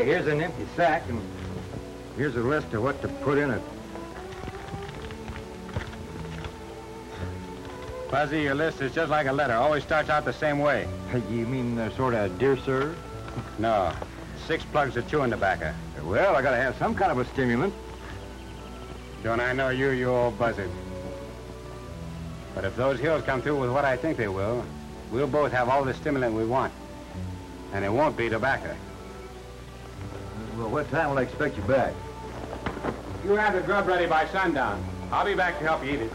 Okay, here's an empty sack, and here's a list of what to put in it. Fuzzy, your list is just like a letter. Always starts out the same way. You mean sort of, dear sir? No. 6 plugs of chewing tobacco. Well, I gotta have some kind of a stimulant. Don't I know you, you old buzzard? But if those hills come through with what I think they will, we'll both have all the stimulant we want. And it won't be tobacco. Well, what time will I expect you back? You have the grub ready by sundown. I'll be back to help you eat it.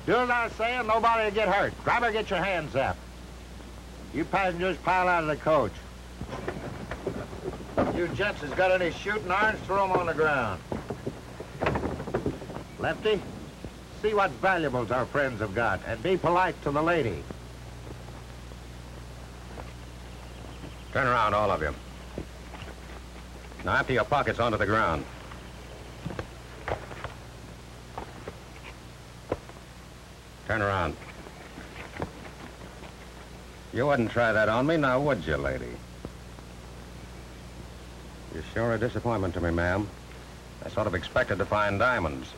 You're not saying nobody will get hurt. Driver, get your hands up. You passengers pile out of the coach. You gents has got any shooting irons, throw them on the ground. Lefty, see what valuables our friends have got, and be polite to the lady. Turn around, all of you. Now empty your pockets onto the ground. Turn around. You wouldn't try that on me, now would you, lady? You're sure a disappointment to me, ma'am. I sort of expected to find diamonds.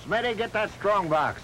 Smitty, get that strong box.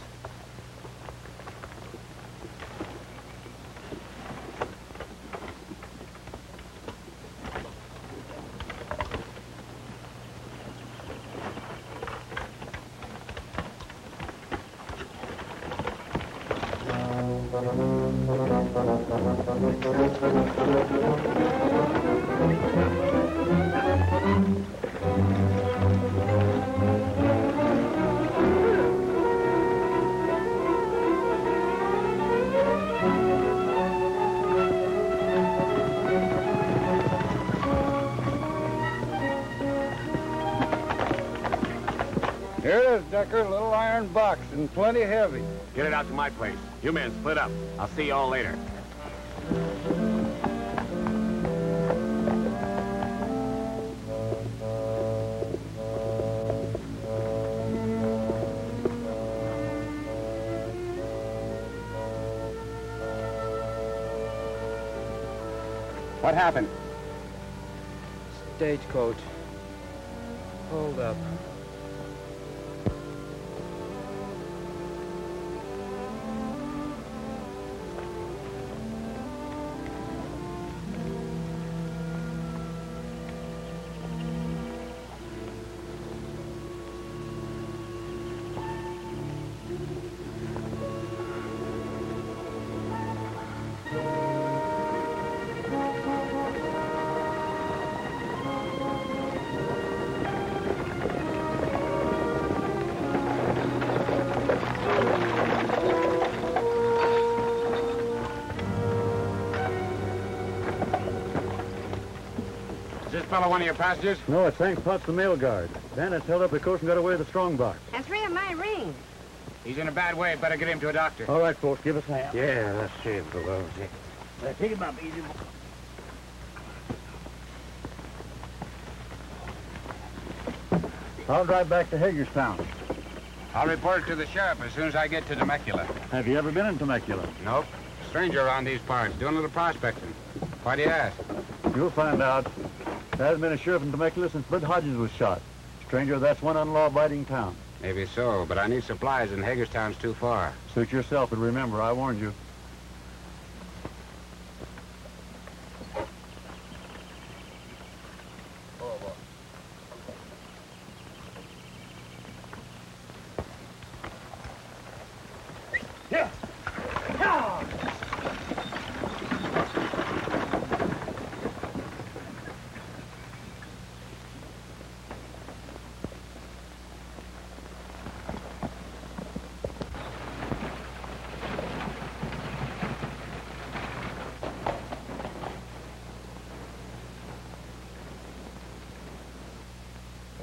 Here it is, Decker. Little iron box and plenty heavy. Get it out to my place. You men split up. I'll see you all later. What happened? Stagecoach. Hold up. fellow one of your passengers? No, it's Hank Potts, the mail guard. Bandits held up the coast and got away with the strong box. And 3 of my rings. He's in a bad way. Better get him to a doctor. All right, folks, give us a hand. Yeah, let's see it below. Pick him up, easy. I'll drive back to Hagerstown. I'll report it to the sheriff as soon as I get to Temecula. Have you ever been in Temecula? Nope. Stranger around these parts, doing a little prospecting. Why do you ask? You'll find out. There hasn't been a sheriff in Temecula since Bud Hodges was shot. Stranger, that's one unlaw-abiding town. Maybe so, but I need supplies and Hagerstown's too far. Suit yourself, but remember, I warned you.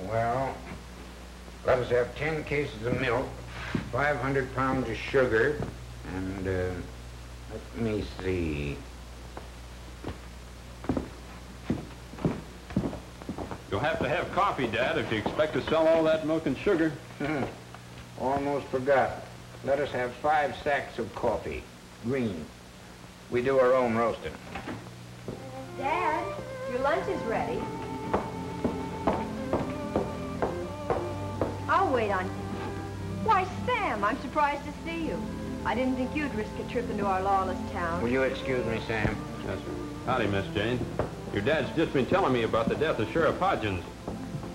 Well, let us have 10 cases of milk, 500 pounds of sugar, and, let me see. You'll have to have coffee, Dad, if you expect to sell all that milk and sugar. Almost forgot. Let us have 5 sacks of coffee, green. We do our own roasting. Dad, your lunch is ready. I'll wait on you. Why, Sam, I'm surprised to see you. I didn't think you'd risk a trip into our lawless town. Will you excuse me, Sam? Yes, sir. Howdy, Miss Jane. Your dad's just been telling me about the death of Sheriff Hodgins.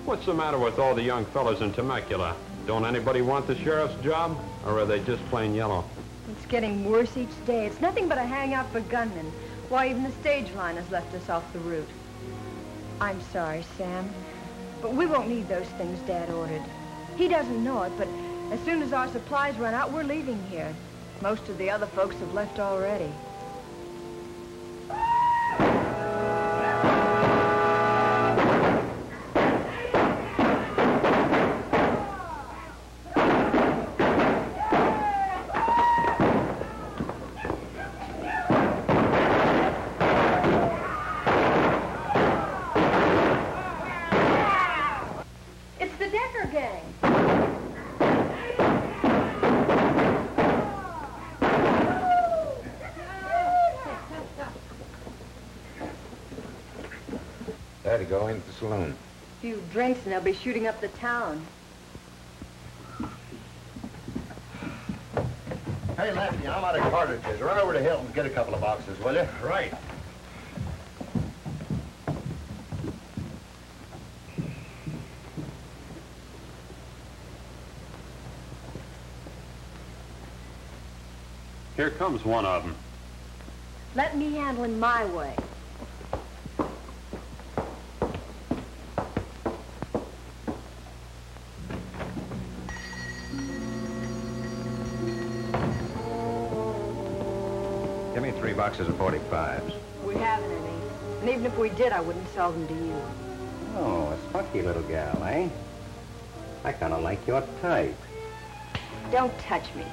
What's the matter with all the young fellas in Temecula? Don't anybody want the sheriff's job, or are they just plain yellow? It's getting worse each day. It's nothing but a hangout for gunmen. Why, even the stage line has left us off the route. I'm sorry, Sam, but we won't need those things Dad ordered. He doesn't know it, but as soon as our supplies run out, we're leaving here. Most of the other folks have left already. Daddy, go into the saloon. A few drinks and they'll be shooting up the town. Hey, Lefty, I'm out of cartridges. Run over to Hilton's and get a couple of boxes, will you? Right. Here comes one of them. Let me handle him my way. Give me 3 boxes of 45s. We haven't any. And even if we did, I wouldn't sell them to you. Oh, a spunky little gal, eh? I kind of like your type. Don't touch me.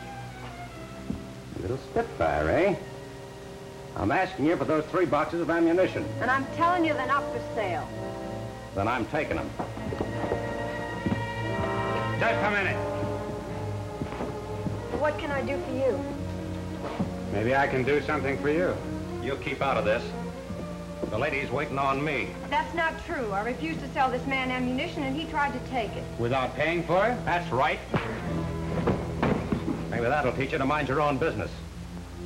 Little spitfire, eh? I'm asking you for those 3 boxes of ammunition. And I'm telling you they're not for sale. Then I'm taking them. Just a minute. What can I do for you? Maybe I can do something for you. You keep out of this. The lady's waiting on me. That's not true. I refused to sell this man ammunition, and he tried to take it. Without paying for it? That's right. Maybe that'll teach you to mind your own business.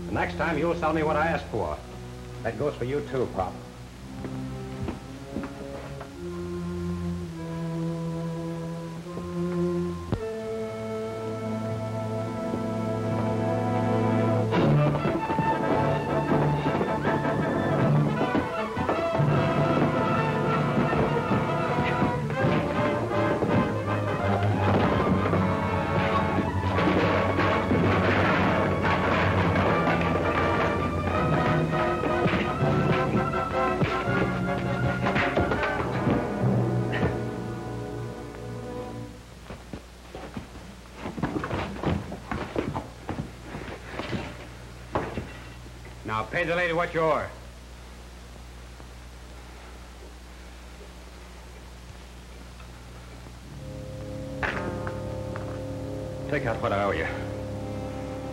The next time you'll sell me what I asked for. That goes for you too, Pop. Now pay the lady what you owe her. Take out what I owe you.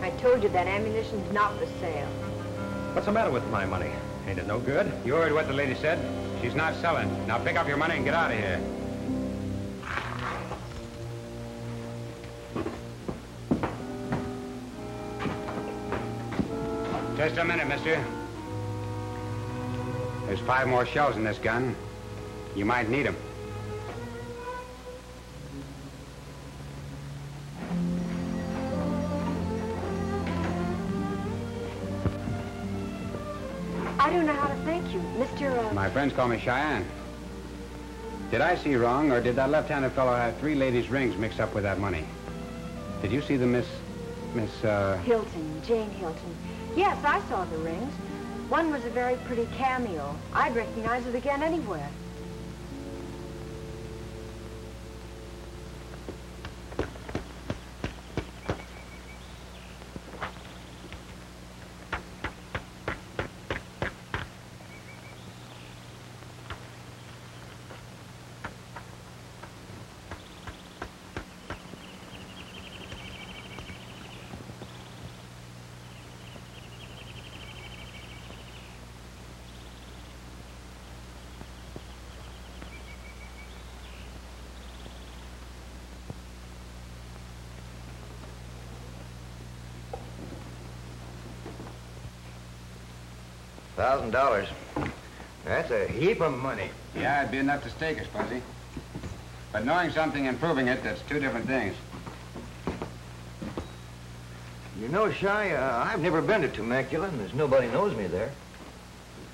I told you that ammunition's not for sale. What's the matter with my money? Ain't it no good? You heard what the lady said. She's not selling. Now pick up your money and get out of here. Just a minute, mister. There's 5 more shells in this gun. You might need them. I don't know how to thank you, Mr. My friends call me Cheyenne. Did I see wrong, or did that left-handed fellow have 3 ladies' rings mixed up with that money? Did you see the Miss... Hilton, Jane Hilton. Yes, I saw the rings. One was a very pretty cameo. I'd recognize it again anywhere. $1,000. That's a heap of money. Yeah, it'd be enough to stake us, Fuzzy. But knowing something and proving it, that's 2 different things. You know, Shy, I've never been to Temecula, and there's nobody knows me there.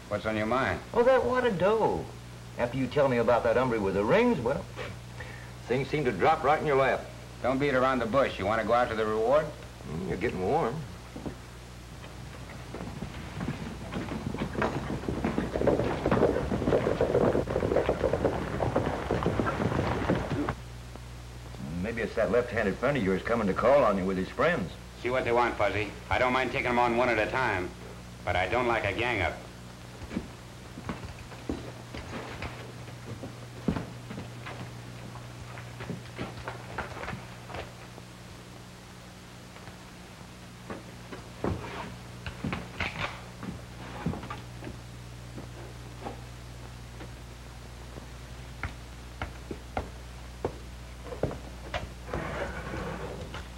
What's on your mind? Oh, that wad of dough. After you tell me about that hombre with the rings, well, things seem to drop right in your lap. Don't beat around the bush. You want to go after the reward? You're getting warm. Maybe it's that left-handed friend of yours coming to call on you with his friends. See what they want, Fuzzy. I don't mind taking them on one at a time, but I don't like a gang-up.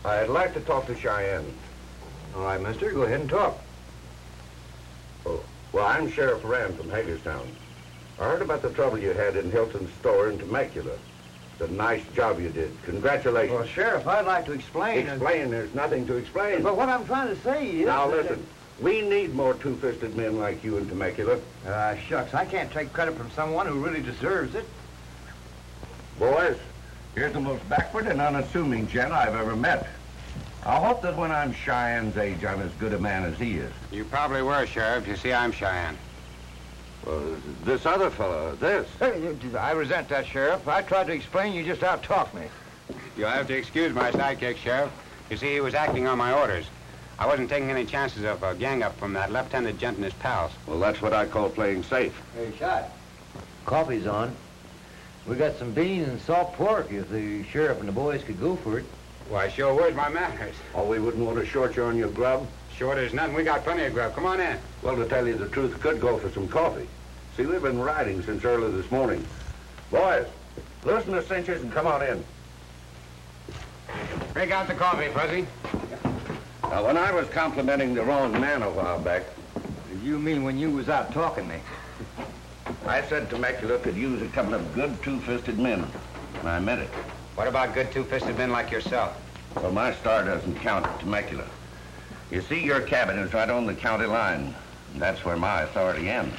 I'd like to talk to Cheyenne. All right, mister, go ahead and talk. Oh, well, I'm Sheriff Rand from Hagerstown. I heard about the trouble you had in Hilton's store in Temecula. It's a nice job you did. Congratulations. Well, Sheriff, I'd like to explain. Explain? There's nothing to explain. But what I'm trying to say is... Now, listen. We need more two-fisted men like you in Temecula. Shucks, I can't take credit from someone who really deserves it. Boys, here's the most backward and unassuming gent I've ever met. I hope that when I'm Cheyenne's age, I'm as good a man as he is. You probably were, Sheriff. You see, I'm Cheyenne. Well, this other fellow, this. I resent that, Sheriff. I tried to explain, you just out-talked me. You'll have to excuse my sidekick, Sheriff. You see, he was acting on my orders. I wasn't taking any chances of a gang-up from that left-handed gent and his pals. Well, that's what I call playing safe. Hey, Shot. Coffee's on. We got some beans and salt pork if the sheriff and the boys could go for it. Why, sure, where's my manners? Oh, we wouldn't want to short you on your grub. Sure, there's nothing. We got plenty of grub. Come on in. Well, to tell you the truth, could go for some coffee. See, we've been riding since early this morning. Boys, loosen the cinches and come on in. Break out the coffee, Fuzzy. Now, when I was complimenting the wrong man a while back... You mean when you was out talking me? I said Temecula could use a couple of good two-fisted men, and I meant it. What about good two-fisted men like yourself? Well, my star doesn't count at Temecula. You see, your cabin is right on the county line. And that's where my authority ends.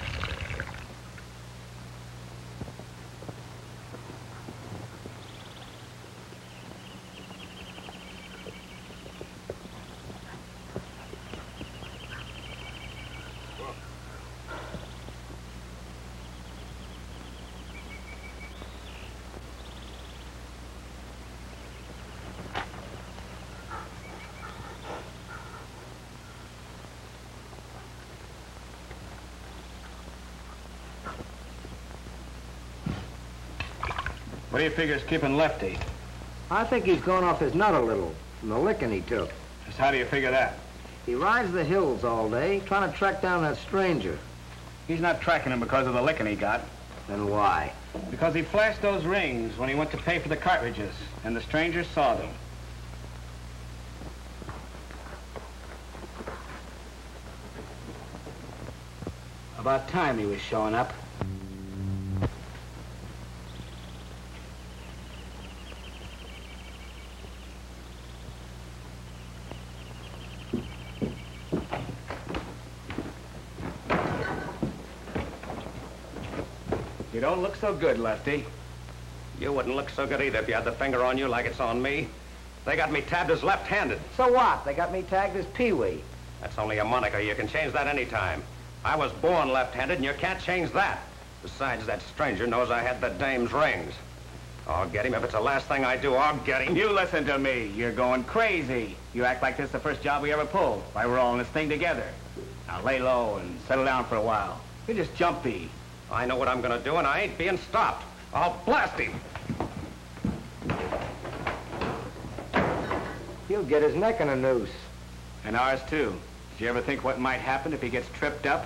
What do you figure's keeping Lefty? I think he's gone off his nut a little from the licking he took. Just how do you figure that? He rides the hills all day, trying to track down that stranger. He's not tracking him because of the licking he got. Then why? Because he flashed those rings when he went to pay for the cartridges, and the stranger saw them. About time he was showing up. You don't look so good, Lefty. You wouldn't look so good either if you had the finger on you like it's on me. They got me tabbed as left-handed. So what? They got me tagged as Pee-wee. That's only a moniker. You can change that any time. I was born left-handed, and you can't change that. Besides, that stranger knows I had the dame's rings. I'll get him. If it's the last thing I do, I'll get him. You listen to me. You're going crazy. You act like this is the first job we ever pulled. Why, we're all in this thing together. Now lay low and settle down for a while. You're just jumpy. I know what I'm going to do, and I ain't being stopped. I'll blast him. He'll get his neck in a noose. And ours, too. Did you ever think what might happen if he gets tripped up?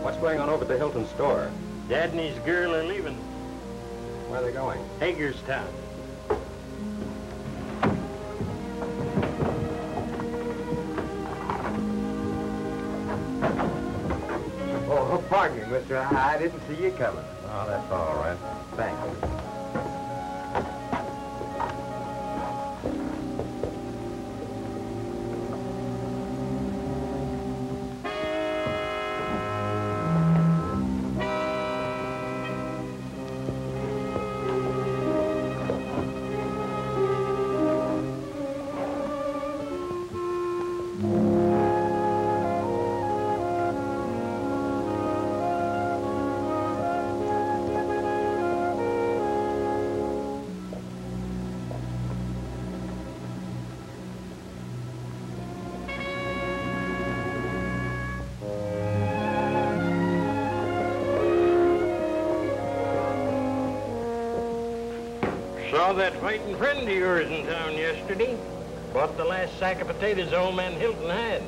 What's going on over at the Hilton store? Dad and his girl are leaving. Where are they going? Hagerstown. Oh, pardon me, mister. I didn't see you coming. Oh, that's all right. Thanks. Saw that fighting friend of yours in town yesterday. Bought the last sack of potatoes old man Hilton had.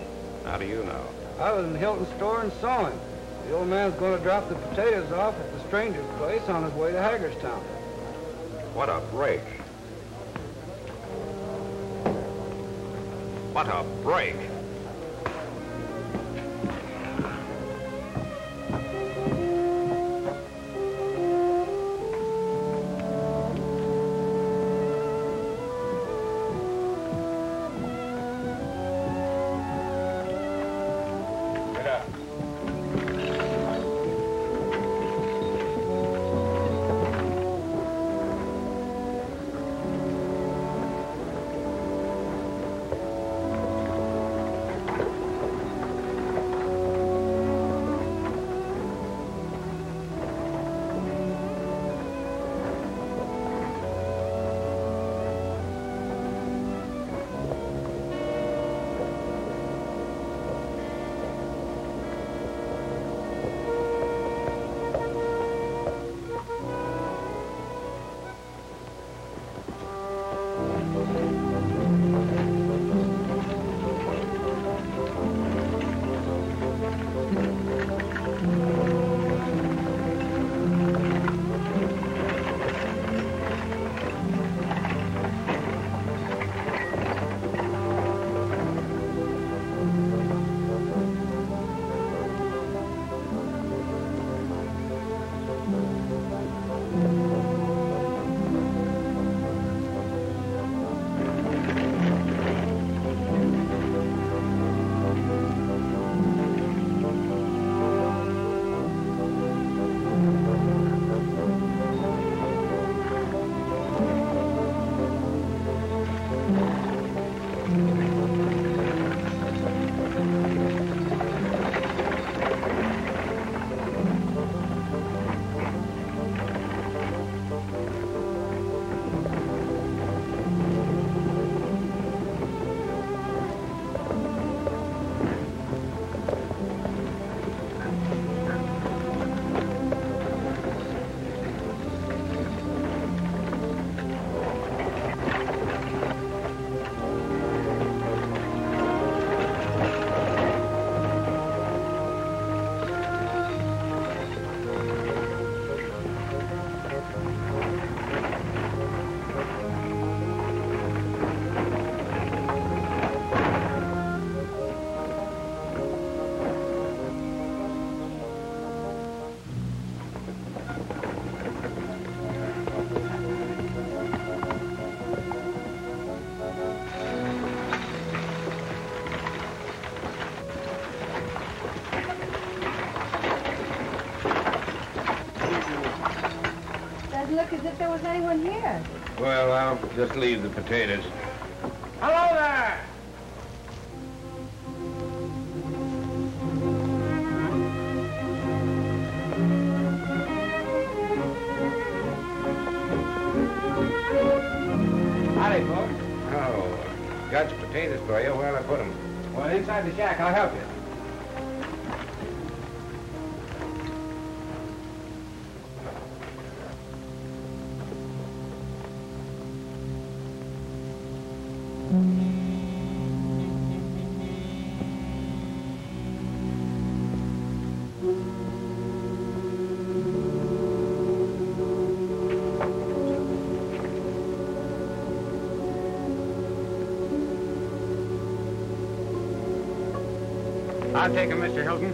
How do you know? I was in Hilton's store and saw him. The old man's going to drop the potatoes off at the stranger's place on his way to Hagerstown. What a break. What a break. Doesn't look as if there was anyone here. Well, I'll just leave the potatoes. Hello there! Howdy, folks. Oh, got some potatoes for you. Where'll I put them? Well, inside the shack. I'll help you. I'll take him, Mr. Hilton.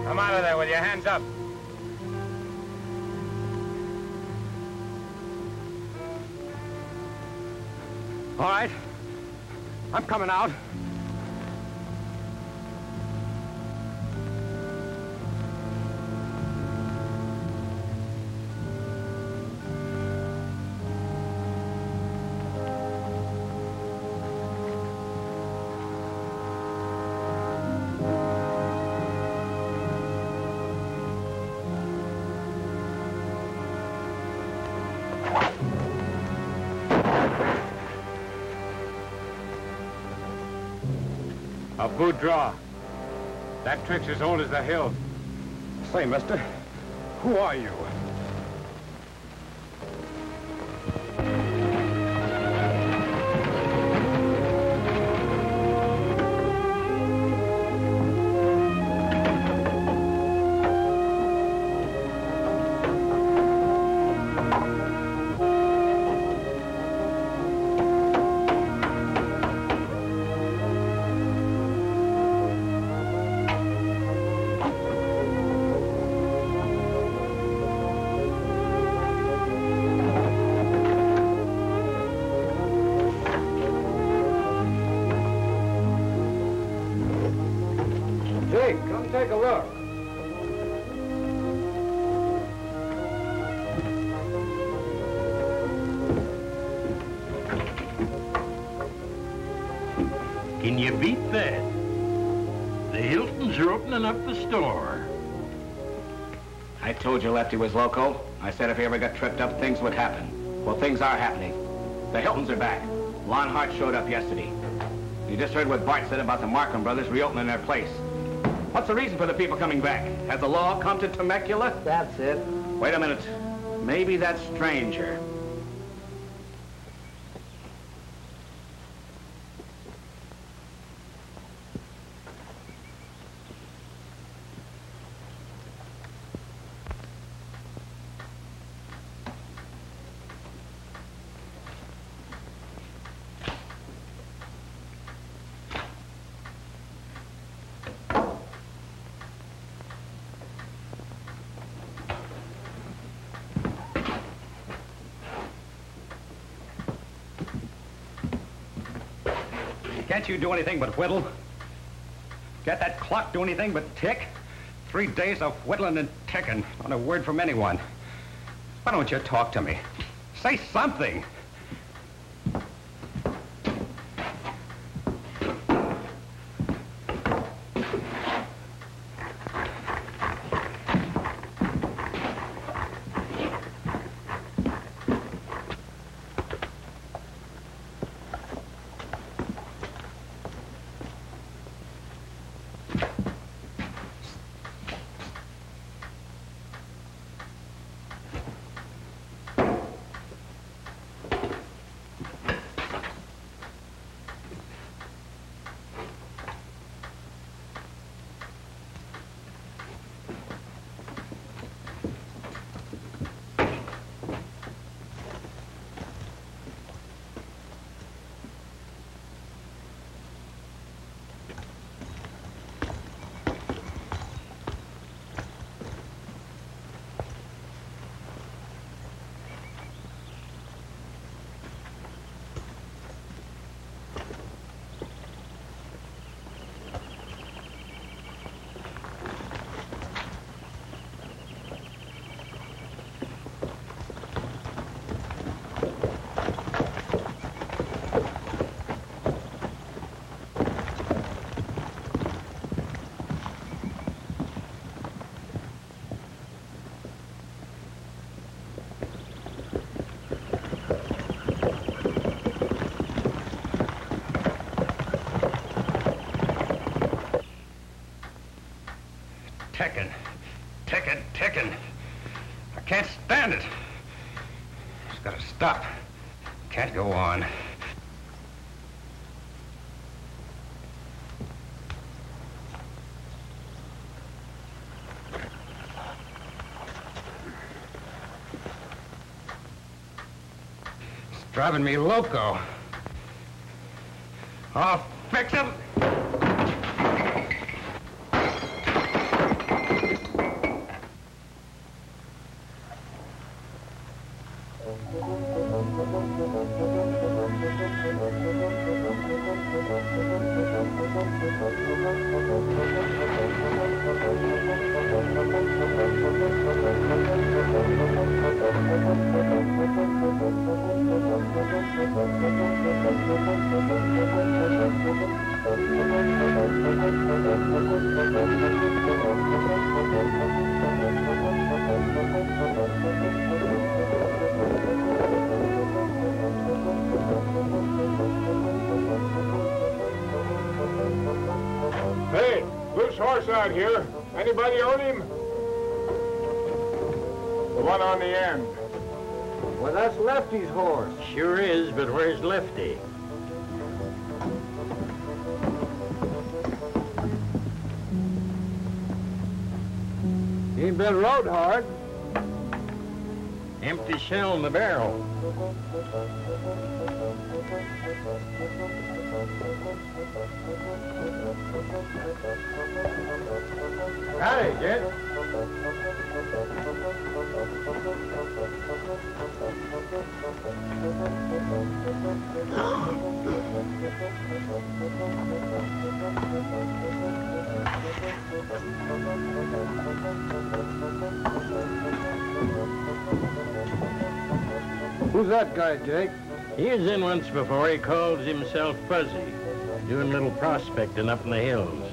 Come out of there with your hands up. All right. I'm coming out. A boudoir. That trick's as old as the hill. Say, mister, who are you? Take a look. Can you beat that? The Hiltons are opening up the store. I told you Lefty was loco. I said if he ever got tripped up, things would happen. Well, things are happening. The Hiltons are back. Lon Hart showed up yesterday. You just heard what Bart said about the Markham brothers reopening their place. What's the reason for the people coming back? Has the law come to Temecula? That's it. Wait a minute. Maybe that stranger. Can't you do anything but whittle? Can't that clock do anything but tick? 3 days of whittling and ticking, not a word from anyone. Why don't you talk to me? Say something. Ticking. I can't stand it. It's gotta stop. Can't go on. It's driving me loco. I'll fix it. Hey, loose horse out here. Anybody own him? The one on the end. Well, that's Lefty's horse. Sure is, but where's Lefty? He ain't been rode hard. Empty shell in the barrel. Howdy, Jet. Who's that guy, Jake? He was in once before. He calls himself Fuzzy. Doing a little prospecting up in the hills.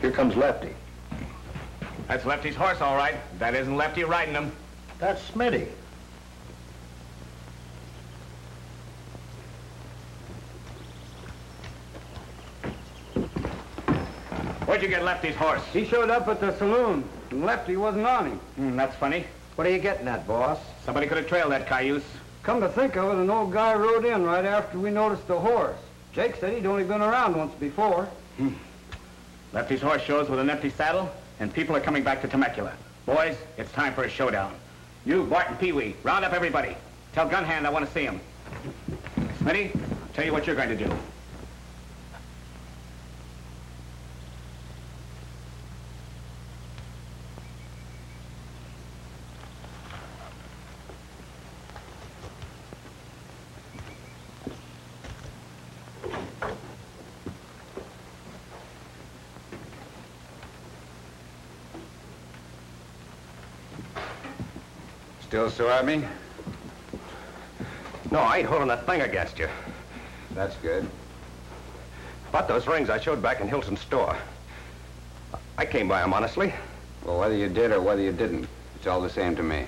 Here comes Lefty. That's Lefty's horse, all right. That isn't Lefty riding him. That's Smitty. Where'd you get Lefty's horse? He showed up at the saloon, and Lefty wasn't on him. That's funny. What are you getting at, boss? Somebody could have trailed that cayuse. Come to think of it, an old guy rode in right after we noticed the horse. Jake said he'd only been around once before. Lefty's horse shows with an empty saddle, and people are coming back to Temecula. Boys, it's time for a showdown. You, Bart, and Pee-wee, round up everybody. Tell Gunhand I want to see him. Smitty, I'll tell you what you're going to do. Still sore at me? No, I ain't holding a thing against you. That's good. About those rings I showed back in Hilton's store. I came by them honestly. Well, whether you did or whether you didn't, it's all the same to me.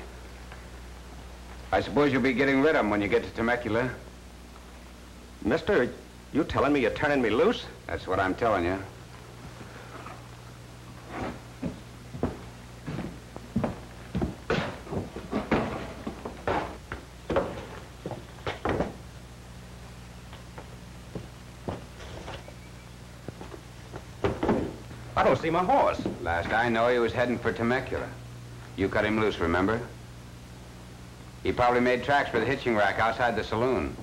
I suppose you'll be getting rid of them when you get to Temecula. Mister, you telling me you're turning me loose? That's what I'm telling you. I don't see my horse. Last I know, he was heading for Temecula. You cut him loose, remember? He probably made tracks for the hitching rack outside the saloon.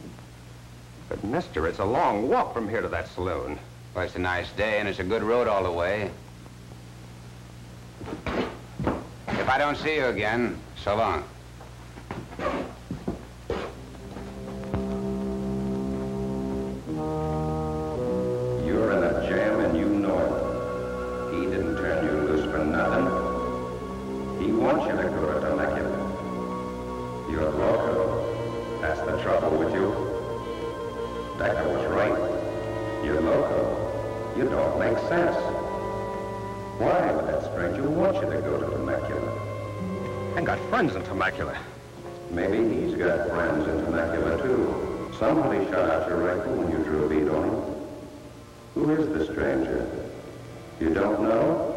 But, mister, it's a long walk from here to that saloon. Well, it's a nice day, and it's a good road all the way. If I don't see you again, so long. You're in a jam and you know it. He didn't turn you loose for nothing. He wants you to go to Temecula. You're loco. That's the trouble with you. Decker was right. You're loco. You don't make sense. Why would that stranger want you to go to Temecula? I got friends in Temecula. Maybe he's got friends in Temecula, too. Somebody shot out your rifle when you drew a bead on him. Who is the stranger? You don't know?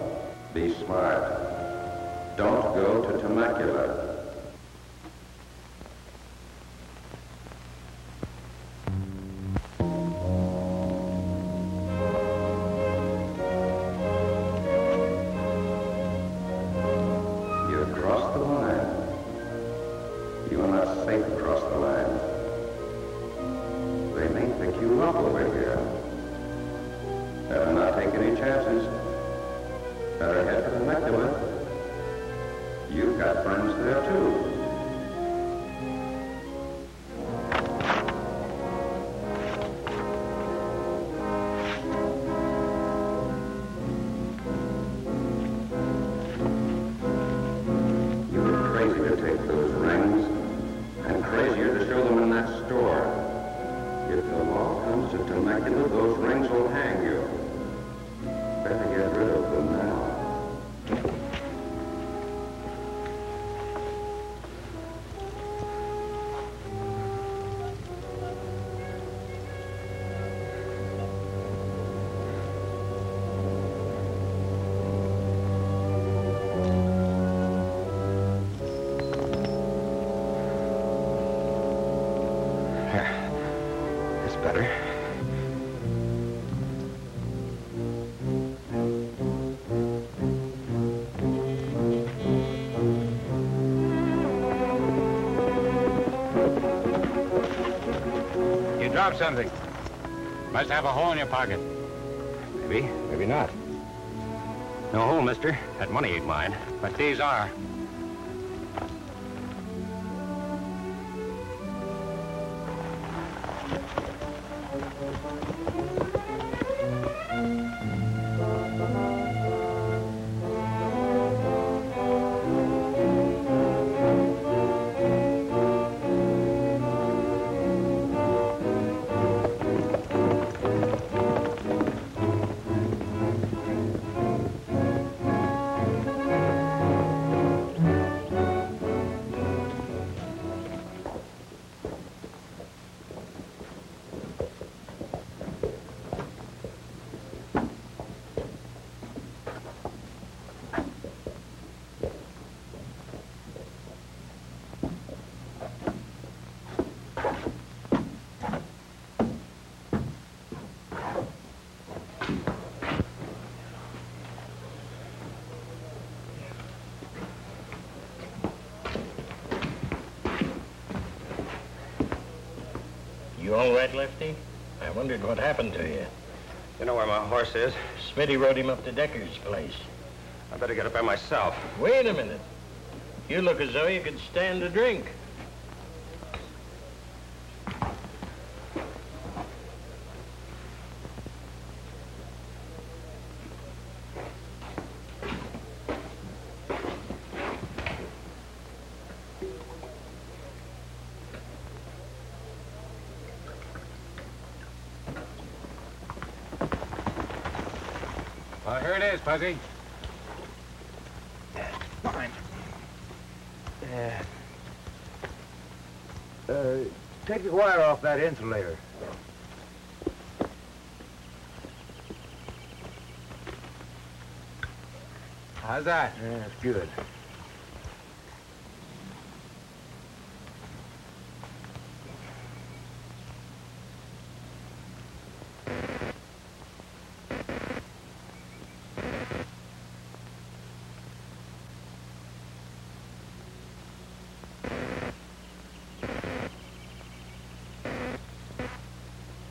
Be smart. Don't go to Temecula. You've crossed the line. You're not safe across the line. They may pick you up over here. Better not take any chances. Better head to Temecula. You've got friends there, too. You were crazy to take those rings, and crazier to show them in that store. If the law comes to Temecula, those rings will hang you. Better get rid of them now. It's better. You dropped something. Must have a hole in your pocket. Maybe, maybe not. No hole, mister. That money ain't mine. But these are. You all right, Lefty? I wondered what happened to you. You know where my horse is? Smitty rode him up to Decker's place. I better get up there myself. Wait a minute. You look as though you could stand a drink. Well, here it is, Fuzzy. Fine. Take the wire off that insulator. How's that? That's good.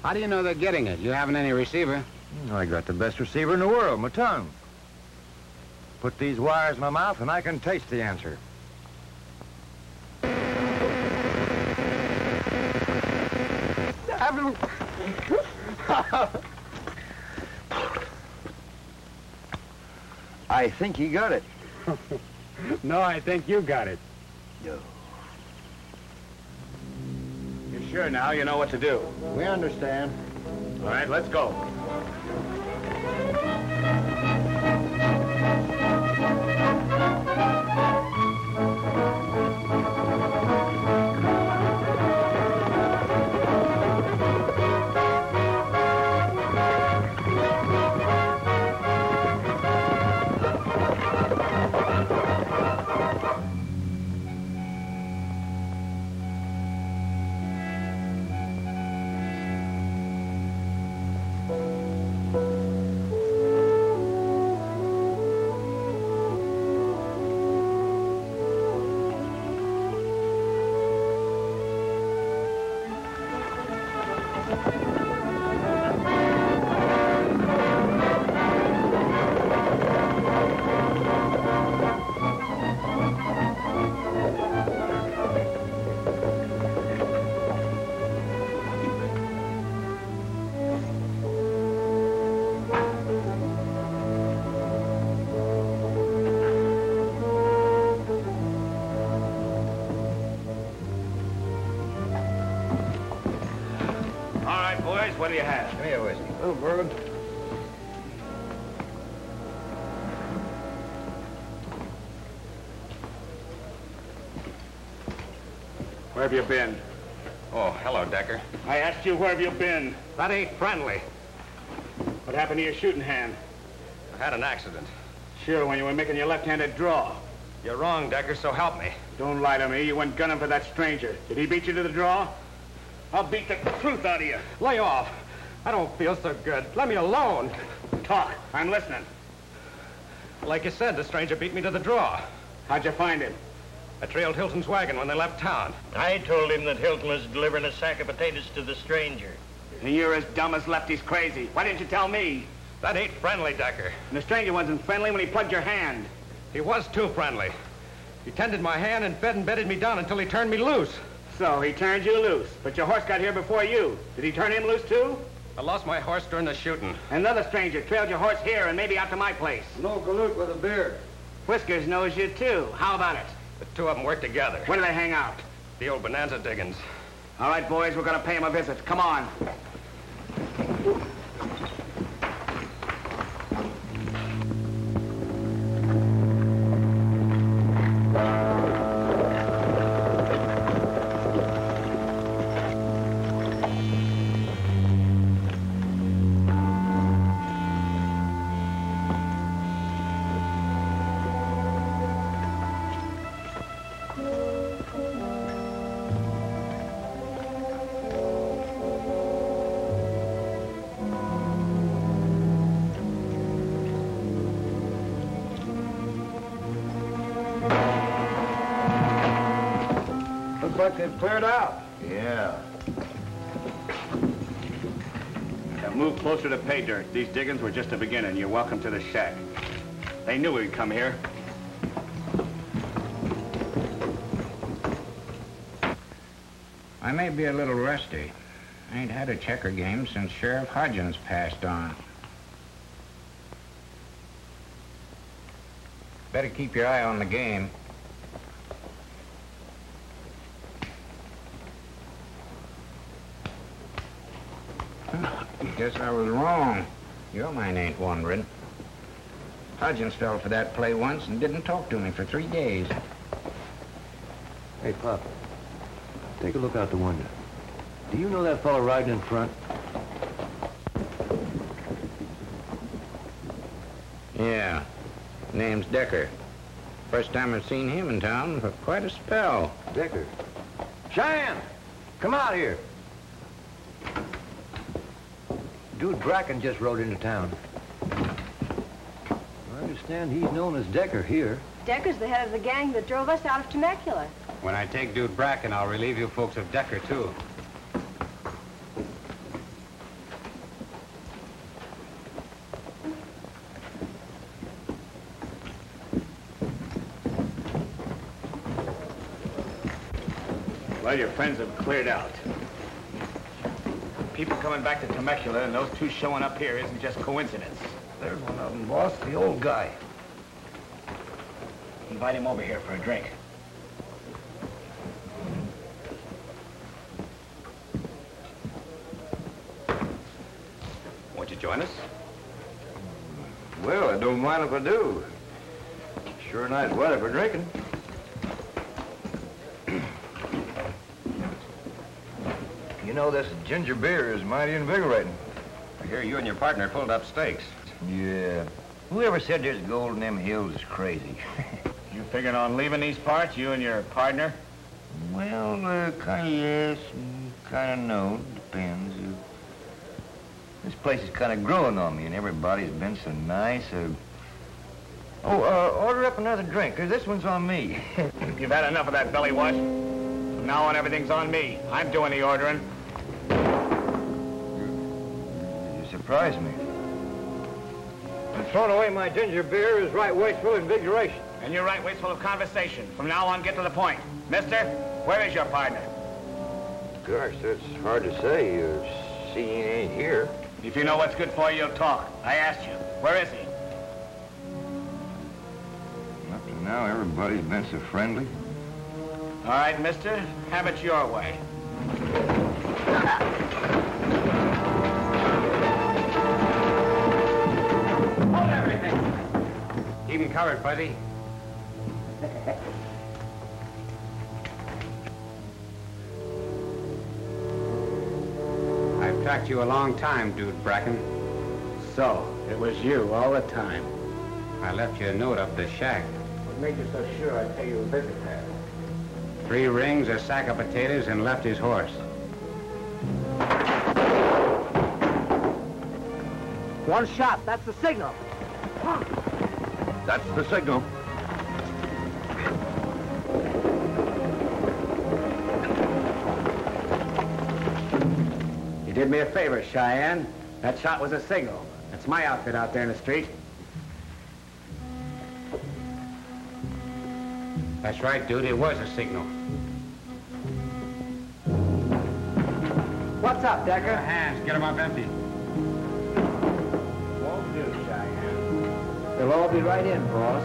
How do you know they're getting it? You haven't any receiver. I got the best receiver in the world, my tongue. Put these wires in my mouth and I can taste the answer. I think he got it. No, I think you got it. No. You're sure now you know what to do? We understand. All right, let's go. What do you have? Give me a whiskey. Oh, bourbon. Where have you been? Oh, hello, Decker. I asked you where have you been? That ain't friendly. What happened to your shooting hand? I had an accident. Sure, when you were making your left-handed draw. You're wrong, Decker, so help me. Don't lie to me. You went gunning for that stranger. Did he beat you to the draw? I'll beat the truth out of you. Lay off. I don't feel so good. Let me alone. Talk. I'm listening. Like you said, the stranger beat me to the draw. How'd you find him? I trailed Hilton's wagon when they left town. I told him that Hilton was delivering a sack of potatoes to the stranger. And you're as dumb as Lefty's crazy. Why didn't you tell me? That ain't friendly, Decker. And the stranger wasn't friendly when he plugged your hand. He was too friendly. He tended my hand and fed and bedded me down until he turned me loose. So he turned you loose, but your horse got here before you. Did he turn him loose too? I lost my horse during the shooting. Another stranger trailed your horse here and maybe out to my place. No galoot with a beard. Whiskers knows you too. How about it? The two of them work together. Where do they hang out? The old Bonanza diggings. All right, boys, we're gonna pay him a visit. Come on. Looks like they've cleared out. Yeah. move closer to pay dirt. These diggings were just a beginning. You're welcome to the shack. They knew we'd come here. I may be a little rusty. I ain't had a checker game since Sheriff Hodgins passed on. Better keep your eye on the game. Guess I was wrong. Your mind ain't wandering. Hodgins fell for that play once and didn't talk to me for 3 days. Hey, Pop. Take a look out the window. Do you know that fellow riding in front? Yeah. Name's Decker. First time I've seen him in town for quite a spell. Decker. Cheyenne! Come out here. Dude Bracken just rode into town. I understand he's known as Decker here. Decker's the head of the gang that drove us out of Temecula. When I take Dude Bracken, I'll relieve you folks of Decker, too. Well, your friends have cleared out. People coming back to Temecula and those two showing up here isn't just coincidence. There's one of them, boss, the old guy. Invite him over here for a drink. Won't you join us? Well, I don't mind if I do. Sure nice weather for drinking. You know, this ginger beer is mighty invigorating. I hear you and your partner pulled up stakes. Yeah. Whoever said there's gold in them hills is crazy. You figuring on leaving these parts, you and your partner? Well, kind of yes, kind of no. Depends. This place is kind of growing on me, and everybody's been so nice. Order up another drink, 'cause this one's on me. You've had enough of that belly wash. From now on, everything's on me. I'm doing the ordering. You surprised me. And throwing away my ginger beer is right wasteful invigoration. And you're right wasteful of conversation. From now on, get to the point. Mister, where is your partner? Gosh, that's hard to say. See, he ain't here. If you know what's good for you, you'll talk. I asked you. Where is he? Up to now, everybody's been so friendly. All right, mister, have it your way. Hold everything. Keep him covered, buddy. I've tracked you a long time, Dude Bracken. So, it was you all the time. I left you a note up the shack. What made you so sure I'd pay you a visit there? 3 rings, a sack of potatoes, and Lefty's horse. One shot, that's the signal. That's the signal. You did me a favor, Cheyenne. That shot was a signal. That's my outfit out there in the street. That's right, dude. It was a signal. What's up, Decker? Your hands. Get them up empty. Won't do, Cheyenne. They'll all be right in, boss.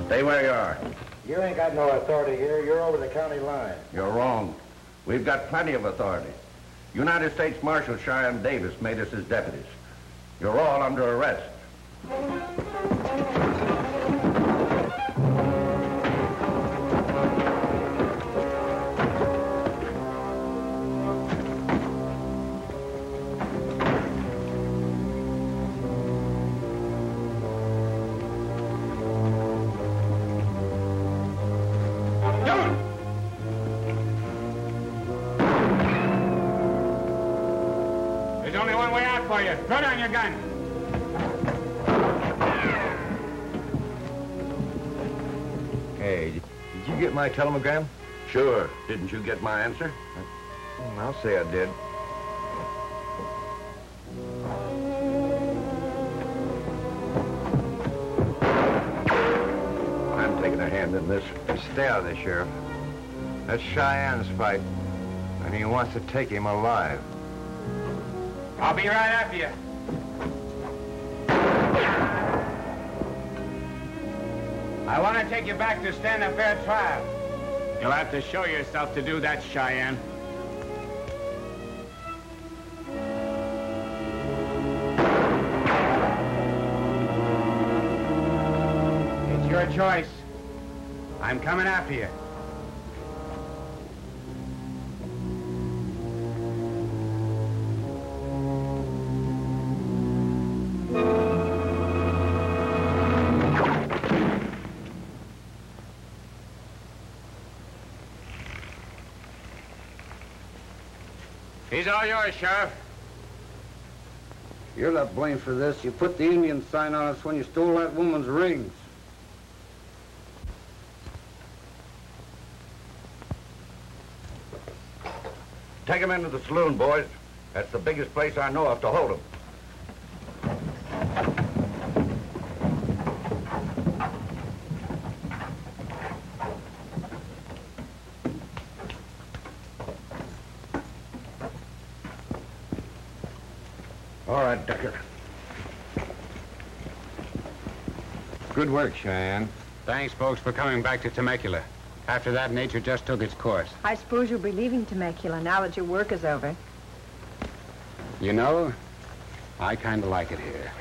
Stay where you are. You ain't got no authority here. You're over the county line. You're wrong. We've got plenty of authority. United States Marshal Cheyenne Davis made us his deputies. You're all under arrest. There's only one way out for you. Throw down your gun. you get my telegram? Sure. Didn't you get my answer? I'll say I did. I'm taking a hand in this. Stay out of this, Sheriff. That's Cheyenne's fight, and he wants to take him alive. I'll be right after you. I want to take you back to stand a fair trial. You'll have to show yourself to do that, Cheyenne. It's your choice. I'm coming after you. He's all yours, Sheriff. You're not blamed for this. You put the Indian sign on us when you stole that woman's rings. Take him into the saloon, boys. That's the biggest place I know of to hold him. All right, Decker. Good work, Cheyenne. Thanks, folks, for coming back to Temecula. After that, nature just took its course. I suppose you'll be leaving Temecula now that your work is over. You know, I kind of like it here.